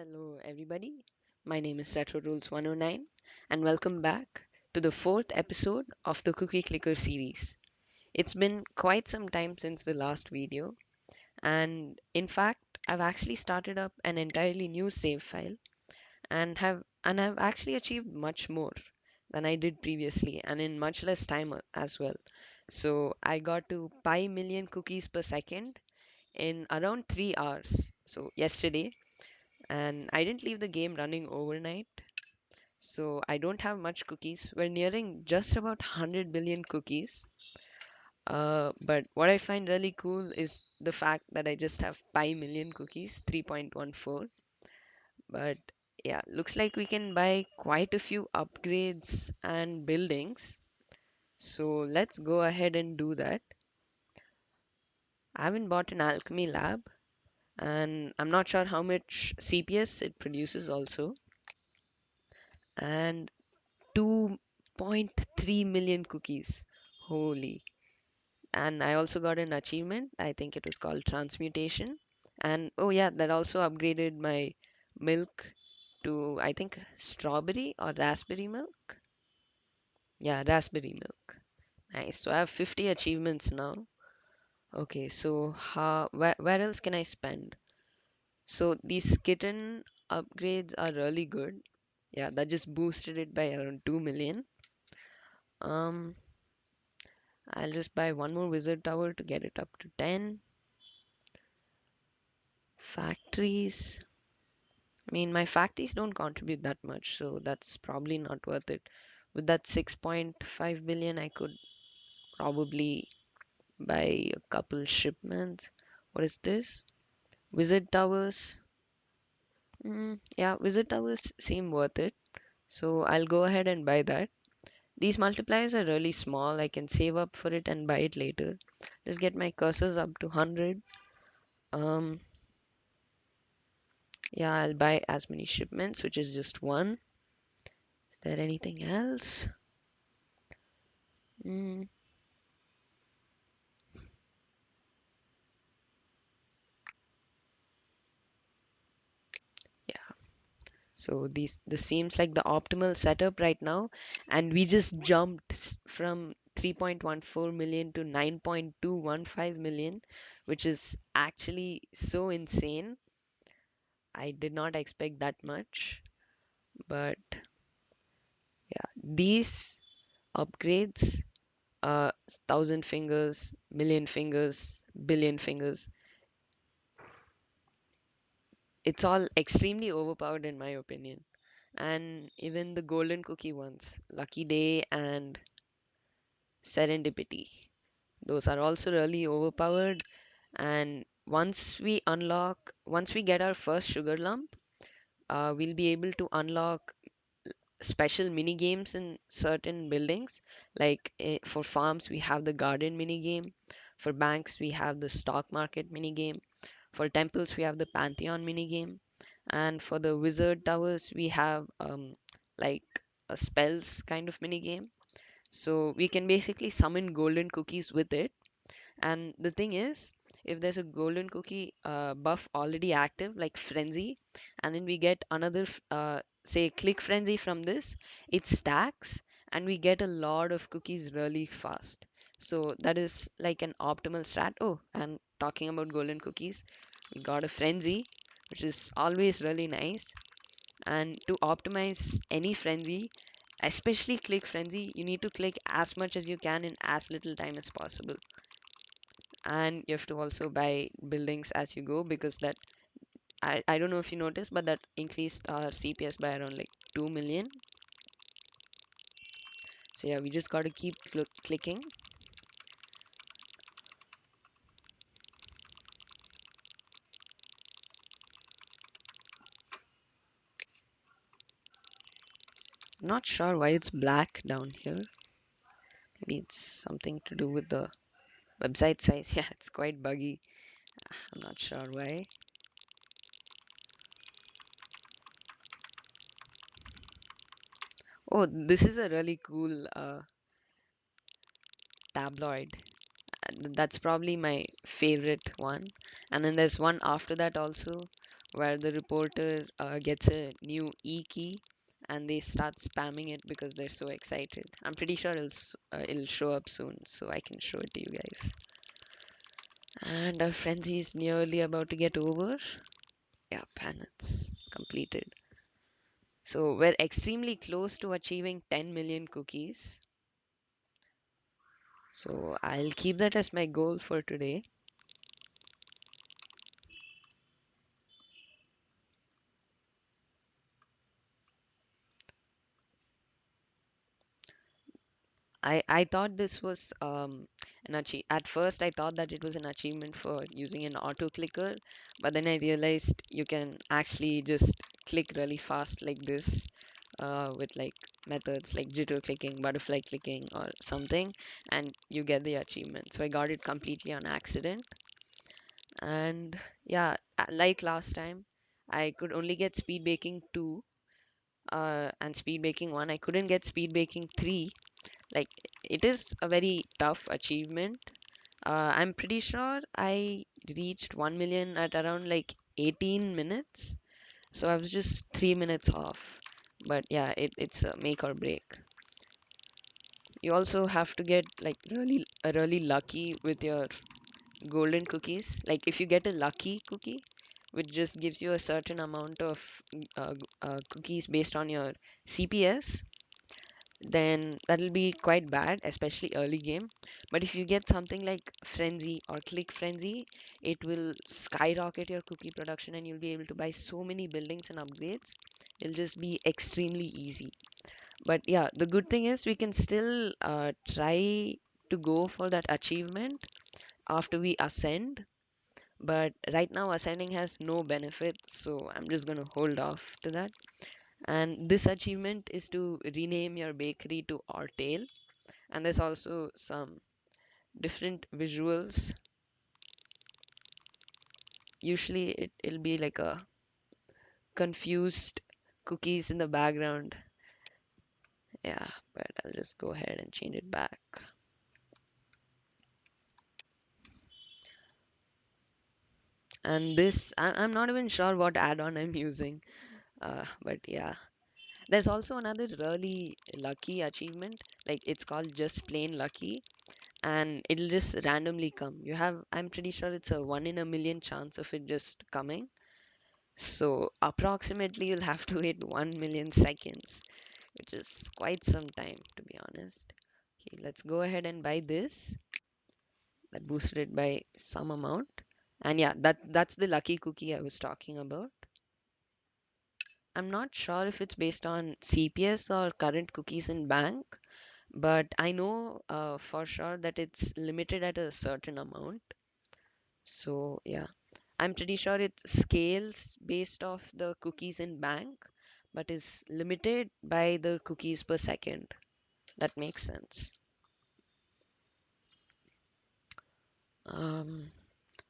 Hello, everybody. My name is Retro Rules 109, and welcome back to the fourth episode of the Cookie Clicker series. It's been quite some time since the last video, and in fact, I've actually started up an entirely new save file and I've actually achieved much more than I did previously, and in much less time as well. So I got to pi million cookies per second in around 3 hours. So yesterday and I didn't leave the game running overnight, so I don't have much cookies. We're nearing just about 100 billion cookies. But what I find really cool is the fact that I just have pi million cookies, 3.14. But yeah, looks like we can buy quite a few upgrades and buildings. So let's go ahead and do that. I haven't bought an alchemy lab, and I'm not sure how much CPS it produces also. And 2.3 million cookies. Holy. And I also got an achievement. I think it was called transmutation. And oh, yeah, that also upgraded my milk to, I think, strawberry or raspberry milk. Yeah, raspberry milk. Nice. So I have 50 achievements now. Okay, so where else can I spend? So these kitten upgrades are really good. Yeah, that just boosted it by around 2 million. Um, I'll just buy one more wizard tower to get it up to 10. Factories. I mean, my factories don't contribute that much, so that's probably not worth it. With that 6.5 billion, I could probably buy a couple shipments. What is this? Wizard towers. Yeah, wizard towers seem worth it. So I'll go ahead and buy that. These multipliers are really small. I can save up for it and buy it later. Just get my cursors up to 100. Um, Yeah, I'll buy as many shipments, which is just one. Is there anything else? Mm, yeah. So this seems like the optimal setup right now, and we just jumped from 3.14 million to 9.215 million, which is actually so insane. I did not expect that much, but yeah, these upgrades, thousand fingers, million fingers, billion fingers, it's all extremely overpowered in my opinion. And even the golden cookie ones, Lucky Day and Serendipity, those are also really overpowered. And once we get our first sugar lump, we'll be able to unlock special mini games in certain buildings. Like for farms, we have the garden mini game. For banks, we have the stock market mini game. For temples, we have the Pantheon mini game. And for the wizard towers, we have like a spells kind of mini game. So we can basically summon golden cookies with it. And the thing is, if there's a golden cookie buff already active, like Frenzy, and then we get another, say, Click Frenzy from this, it stacks and we get a lot of cookies really fast. So that is like an optimal strat. Oh, and talking about golden cookies, we got a Frenzy, which is always really nice. And to optimize any frenzy, especially click frenzy, you need to click as much as you can in as little time as possible. And you have to also buy buildings as you go because that I don't know if you noticed, but that increased our CPS by around like 2 million. So yeah, we just got to keep clicking. I'm not sure why it's black down here. Maybe it's something to do with the website size. Yeah, it's quite buggy. I'm not sure why. Oh, this is a really cool tabloid. That's probably my favorite one. And then there's one after that also, where the reporter gets a new E key and they start spamming it because they're so excited. I'm pretty sure it'll show up soon, so I can show it to you guys. And our frenzy is nearly about to get over. Yeah, and it's completed. So we're extremely close to achieving 10 million cookies. So I'll keep that as my goal for today. I thought this was an achieve. At first, I thought that it was an achievement for using an auto clicker, but then I realized you can actually just click really fast like this with like methods like jitter clicking, butterfly clicking, or something, and you get the achievement. So I got it completely on accident. And yeah, like last time, I could only get speed baking 2 and speed baking 1. I couldn't get speed baking 3. Like, it is a very tough achievement. I'm pretty sure I reached 1 million at around like 18 minutes. So I was just 3 minutes off. But yeah, it's a make or break. You also have to get like really lucky with your golden cookies. Like if you get a lucky cookie, which just gives you a certain amount of cookies based on your CPS, then that'll be quite bad, especially early game. But if you get something like Frenzy or Click Frenzy, it will skyrocket your cookie production and you'll be able to buy so many buildings and upgrades. It'll just be extremely easy. But yeah, the good thing is we can still try to go for that achievement after we ascend. But right now, ascending has no benefit, so I'm just gonna hold off to that. And this achievement is to rename your bakery to Ortail. And there's also some different visuals. Usually it'll be like a confused cookies in the background. Yeah, but I'll just go ahead and change it back. And this, I'm not even sure what add-on I'm using. But yeah, there's also another really lucky achievement. Like it's called just plain lucky, and it'll just randomly come. I'm pretty sure it's a 1 in a million chance of it just coming. So approximately you'll have to wait 1 million seconds, which is quite some time to be honest. Okay, let's go ahead and buy this. That boosted it by some amount. And yeah, that's the lucky cookie I was talking about. I'm not sure if it's based on CPS or current cookies in bank, but I know for sure that it's limited at a certain amount. So yeah, I'm pretty sure it scales based off the cookies in bank, but is limited by the cookies per second. That makes sense. Um,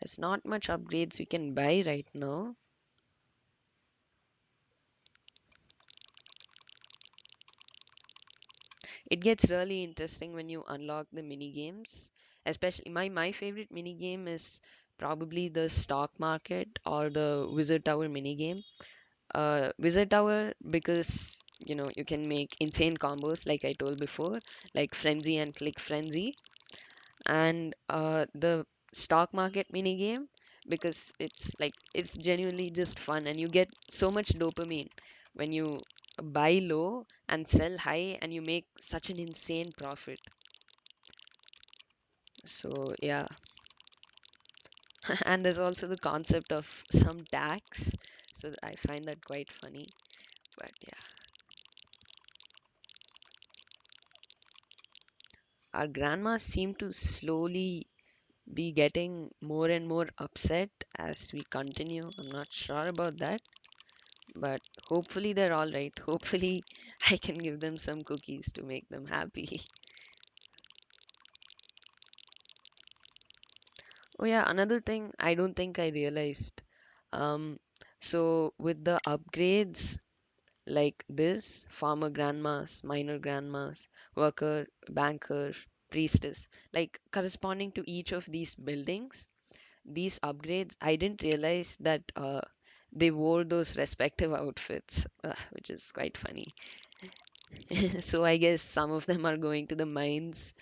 there's not much upgrades we can buy right now. It gets really interesting when you unlock the mini games. Especially my favorite mini game is probably the stock market or the wizard tower mini game. Wizard tower because you can make insane combos like I told before, like frenzy and click frenzy, and the stock market mini game because it's genuinely just fun and you get so much dopamine when you buy low and sell high and you make such an insane profit. So yeah, and there's also the concept of some tax, so I find that quite funny. But yeah, our grandmas seem to slowly be getting more and more upset as we continue. I'm not sure about that, but hopefully they're all right. Hopefully, I can give them some cookies to make them happy. Oh, yeah, another thing I don't think I realized. Um, so with the upgrades like this, farmer grandmas, miner grandmas, worker, banker, priestess, like corresponding to each of these buildings, these upgrades, I didn't realize that they wore those respective outfits, which is quite funny. So I guess some of them are going to the mines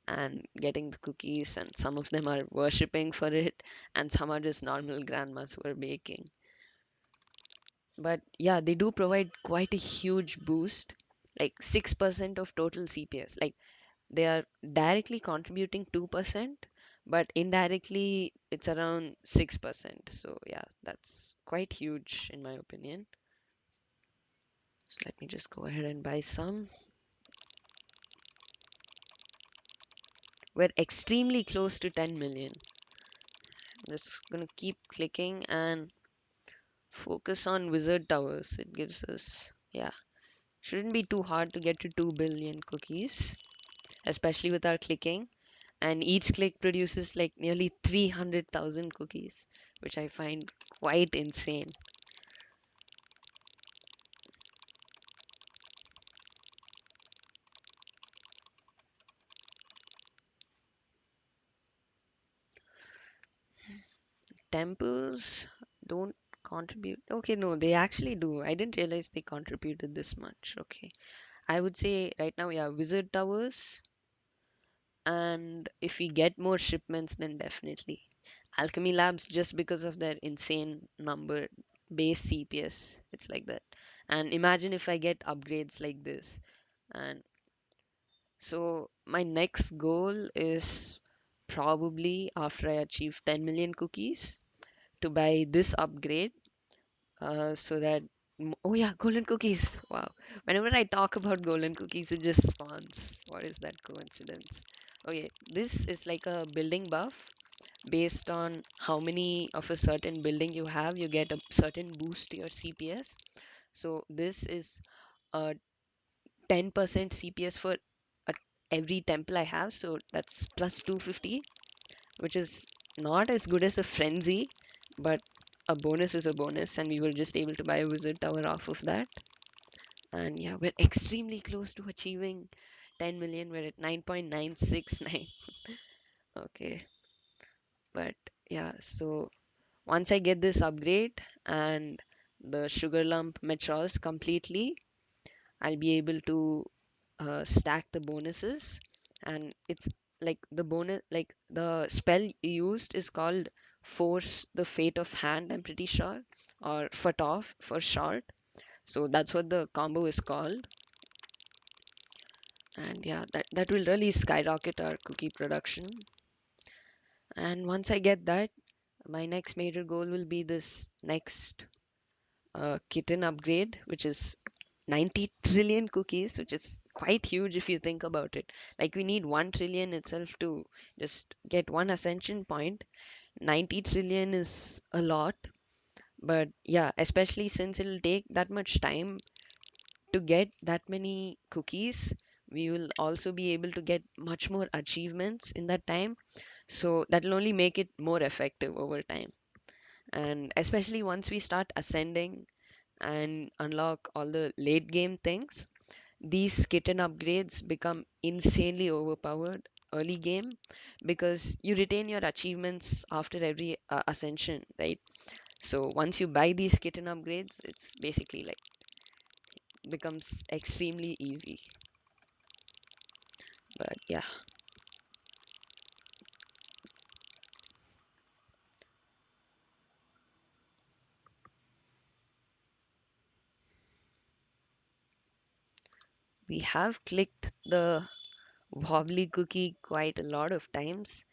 and getting the cookies, and some of them are worshipping for it, and some are just normal grandmas who are baking. But yeah, they do provide quite a huge boost, like 6% of total CPS. Like they are directly contributing 2%, but indirectly it's around 6%. So yeah, that's quite huge in my opinion. So let me just go ahead and buy some. We're extremely close to 10 million. I'm just gonna keep clicking and focus on wizard towers. It gives us, yeah, shouldn't be too hard to get to 2 billion cookies, especially with our clicking. And each click produces like nearly 300,000 cookies, which I find quite insane. Temples don't contribute. Okay, no, they actually do. I didn't realize they contributed this much. Okay. I would say right now, yeah, wizard towers. And if we get more shipments, then definitely Alchemy Labs, just because of their insane number base CPS. It's like that. And imagine if I get upgrades like this. And so my next goal is probably after I achieve 10 million cookies to buy this upgrade, so that oh yeah, golden cookies. Wow. Whenever I talk about golden cookies, it just spawns. What is that coincidence? Okay, this is like a building buff. Based on how many of a certain building you have, you get a certain boost to your CPS. So this is a 10% CPS for a, every temple I have. So that's plus 250, which is not as good as a frenzy, but a bonus is a bonus, and we were just able to buy a wizard tower off of that. And yeah, we're extremely close to achieving 10 million. We're at 9.969. Okay, but yeah, so once I get this upgrade and the sugar lump matures completely, I'll be able to stack the bonuses. And it's like the bonus, like the spell used is called Force the Fate of Hand, I'm pretty sure, or Foot Off for short. So that's what the combo is called. And yeah, that will really skyrocket our cookie production. And once I get that, my next major goal will be this next kitten upgrade, which is 90 trillion cookies, which is quite huge if you think about it. Like we need 1 trillion itself to just get one ascension point. 90 trillion is a lot, but yeah, especially since it'll take that much time to get that many cookies, we will also be able to get much more achievements in that time. So that'll only make it more effective over time. And especially once we start ascending and unlock all the late game things, these kitten upgrades become insanely overpowered early game because you retain your achievements after every ascension, right? So once you buy these kitten upgrades, it's basically like becomes extremely easy. But yeah, we have clicked the wobbly cookie quite a lot of times,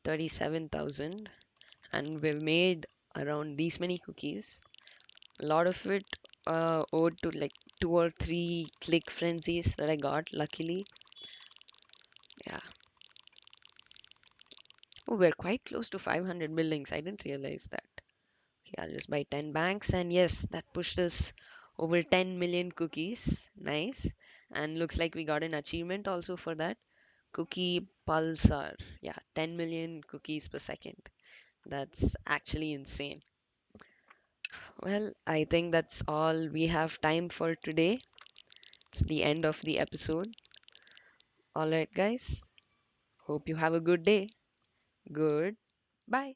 37,000, and we've made around these many cookies. A lot of it owed to like 2 or 3 click frenzies that I got, luckily. Yeah. Oh, we're quite close to 500 buildings. I didn't realize that. Okay, I'll just buy 10 banks. And yes, that pushed us over 10 million cookies. Nice. And looks like we got an achievement also for that. Cookie Pulsar. Yeah, 10 million cookies per second. That's actually insane. Well, I think that's all we have time for today. It's the end of the episode. All right, guys. Hope you have a good day. Good. Bye.